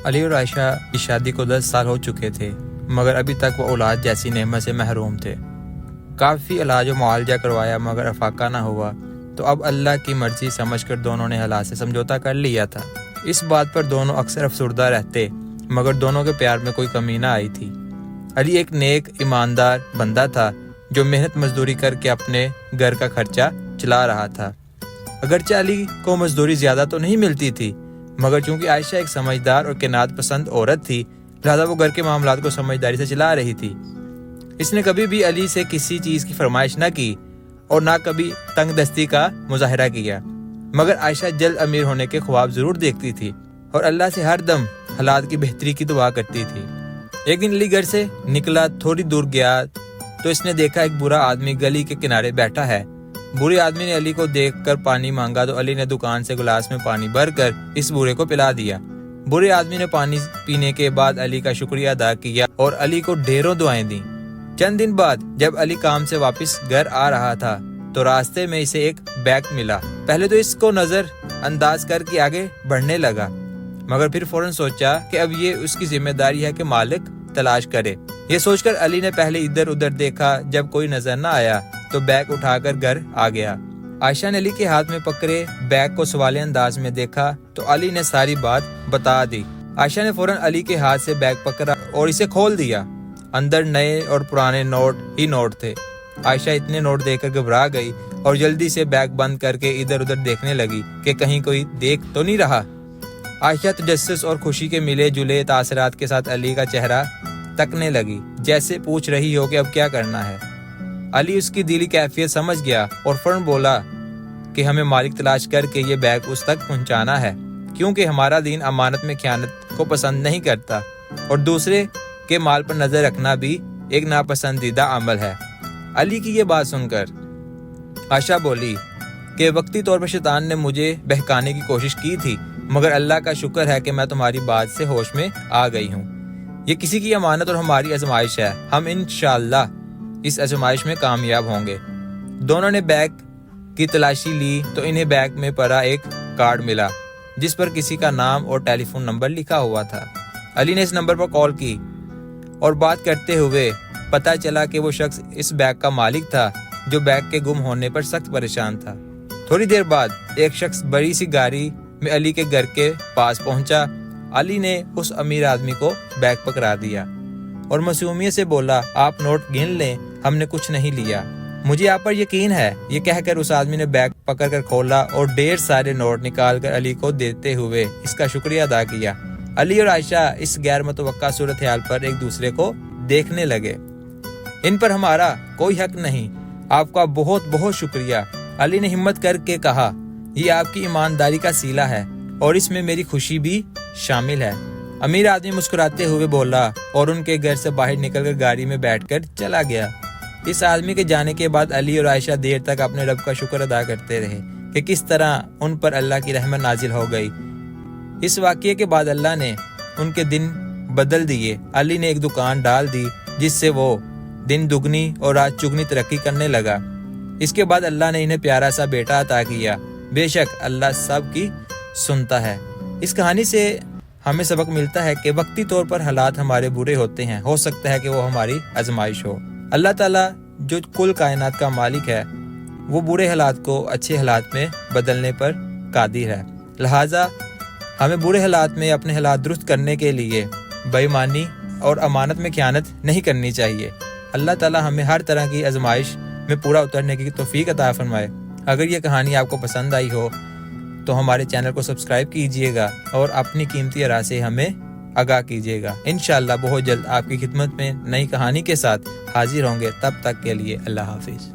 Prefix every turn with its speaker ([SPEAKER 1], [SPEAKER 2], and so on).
[SPEAKER 1] علی اور عائشہ کی شادی کو 10 سال ہو چکے تھے، مگر ابھی تک وہ اولاد جیسی نعمت سے محروم تھے۔ کافی علاج و معالجہ کروایا مگر افاقہ نہ ہوا، تو اب اللہ کی مرضی سمجھ کر دونوں نے حالات سے سمجھوتا کر لیا تھا۔ اس بات پر دونوں اکثر افسردہ رہتے، مگر دونوں کے پیار میں کوئی کمی نہ آئی تھی۔ علی ایک نیک ایماندار بندہ تھا جو محنت مزدوری کر کے اپنے گھر کا خرچہ چلا رہا تھا۔ اگرچہ علی کو مزدوری زیادہ تو نہیں ملتی تھی، مگر چونکہ عائشہ ایک سمجھدار اور قناعت پسند عورت تھی، لہذا وہ گھر کے معاملات کو سمجھداری سے چلا رہی تھی۔ اس نے کبھی بھی علی سے کسی چیز کی فرمائش نہ کی اور نہ کبھی تنگ دستی کا مظاہرہ کیا، مگر عائشہ جلد امیر ہونے کے خواب ضرور دیکھتی تھی اور اللہ سے ہر دم حالات کی بہتری کی دعا کرتی تھی۔ ایک دن علی گھر سے نکلا، تھوڑی دور گیا تو اس نے دیکھا ایک برا آدمی گلی کے کنارے بیٹھا ہے۔ برے آدمی نے علی کو دیکھ کر پانی مانگا تو علی نے دکان سے گلاس میں پانی بھر کر اس برے کو پلا دیا۔ برے آدمی نے پانی پینے کے بعد علی کا شکریہ ادا کیا اور علی کو ڈھیروں دعائیں دیں۔ چند دن بعد جب علی کام سے واپس گھر آ رہا تھا تو راستے میں اسے ایک بیگ ملا۔ پہلے تو اس کو نظر انداز کر کے آگے بڑھنے لگا، مگر پھر فوراً سوچا کہ اب یہ اس کی ذمہ داری ہے کہ مالک تلاش کرے۔ یہ سوچ کر علی نے پہلے ادھر ادھر دیکھا، جب کوئی نظر نہ آیا تو بیگ اٹھا کر گھر آ گیا۔ عائشہ نے علی کے ہاتھ میں پکڑے بیگ کو سوالیہ انداز میں دیکھا تو علی نے ساری بات بتا دی۔ عائشہ نے فوراً علی کے ہاتھ سے بیگ پکڑا اور اسے کھول دیا۔ اندر نئے اور پرانے نوٹ ہی نوٹ تھے۔ عائشہ اتنے نوٹ دیکھ کر گھبرا گئی اور جلدی سے بیگ بند کر کے ادھر ادھر دیکھنے لگی کہ کہیں کوئی دیکھ تو نہیں رہا۔ عائشہ تجسس اور خوشی کے ملے جلے تاثرات کے ساتھ علی کا چہرہ تکنے لگی، جیسے پوچھ رہی ہو کہ اب کیا کرنا ہے۔ علی اس کی دلی کیفیت سمجھ گیا اور فوراً بولا کہ ہمیں مالک تلاش کر کے یہ بیگ اس تک پہنچانا ہے، کیونکہ ہمارا دین امانت میں خیانت کو پسند نہیں کرتا اور دوسرے کے مال پر نظر رکھنا بھی ایک ناپسندیدہ عمل ہے۔ علی کی یہ بات سن کر عائشہ بولی کہ وقتی طور پر شیطان نے مجھے بہکانے کی کوشش کی تھی، مگر اللہ کا شکر ہے کہ میں تمہاری بات سے ہوش میں آ گئی ہوں۔ یہ کسی کی امانت اور ہماری آزمائش ہے، ہم انشاءاللہ اس آزمائش میں کامیاب ہوں گے۔ دونوں نے بیگ کی تلاشی لی تو انہیں بیگ میں پڑا ایک کارڈ ملا جس پر کسی کا نام اور ٹیلی فون نمبر لکھا ہوا تھا۔ علی نے اس نمبر پر کال کی اور بات کرتے ہوئے پتہ چلا کہ وہ شخص اس بیگ کا مالک تھا جو بیگ کے گم ہونے پر سخت پریشان تھا۔ تھوڑی دیر بعد ایک شخص بڑی سی گاڑی میں علی کے گھر کے پاس پہنچا۔ علی نے اس امیر آدمی کو بیگ پکڑا دیا اور معصومیت سے بولا، آپ نوٹ گن لیں، ہم نے کچھ نہیں لیا، مجھے آپ پر یقین ہے۔ یہ کہہ کر اس آدمی نے بیگ پکڑ کر کھولا اور ڈھیر سارے نوٹ نکال کر علی کو دیتے ہوئے اس کا شکریہ ادا کیا۔ علی اور عائشہ اس غیر متوقع صورتحال پر ایک دوسرے کو دیکھنے لگے۔ ان پر ہمارا کوئی حق نہیں، آپ کا بہت بہت شکریہ، علی نے ہمت کر کے کہا۔ یہ آپ کی ایمانداری کا صلہ ہے اور اس میں میری خوشی بھی شامل ہے۔ امیر آدمی مسکراتے ہوئے بولا اور ان کے گھر سے باہر نکل کر گاڑی میں بیٹھ کر چلا گیا۔ اس آدمی کے جانے کے بعد علی اور عائشہ دیر تک اپنے رب کا شکر ادا کرتے رہے کہ کس طرح ان پر اللہ کی رحمت نازل ہو گئی۔ اس واقعے کے بعد اللہ نے ان کے دن بدل دیے۔ علی نے ایک دکان ڈال دی جس سے وہ دن دگنی اور رات چگنی ترقی کرنے لگا۔ اس کے بعد اللہ نے انہیں پیارا سا بیٹا عطا کیا۔ بے شک اللہ سب کی سنتا ہے۔ اس کہانی سے ہمیں سبق ملتا ہے کہ وقتی طور پر حالات ہمارے برے ہوتے ہیں، ہو سکتا ہے کہ وہ ہماری آزمائش ہو۔ اللہ تعالیٰ جو کل کائنات کا مالک ہے، وہ برے حالات کو اچھے حالات میں بدلنے پر قادر ہے۔ لہٰذا ہمیں برے حالات میں اپنے حالات درست کرنے کے لیے بے ایمانی اور امانت میں خیانت نہیں کرنی چاہیے۔ اللہ تعالیٰ ہمیں ہر طرح کی آزمائش میں پورا اترنے کی توفیق عطا فرمائے۔ اگر یہ کہانی آپ کو پسند آئی ہو تو ہمارے چینل کو سبسکرائب کیجئے گا اور اپنی قیمتی آراء سے ہمیں آگاہ کیجئے گا۔ انشاءاللہ بہت جلد آپ کی خدمت میں نئی کہانی کے ساتھ حاضر ہوں گے۔ تب تک کے لیے اللہ حافظ۔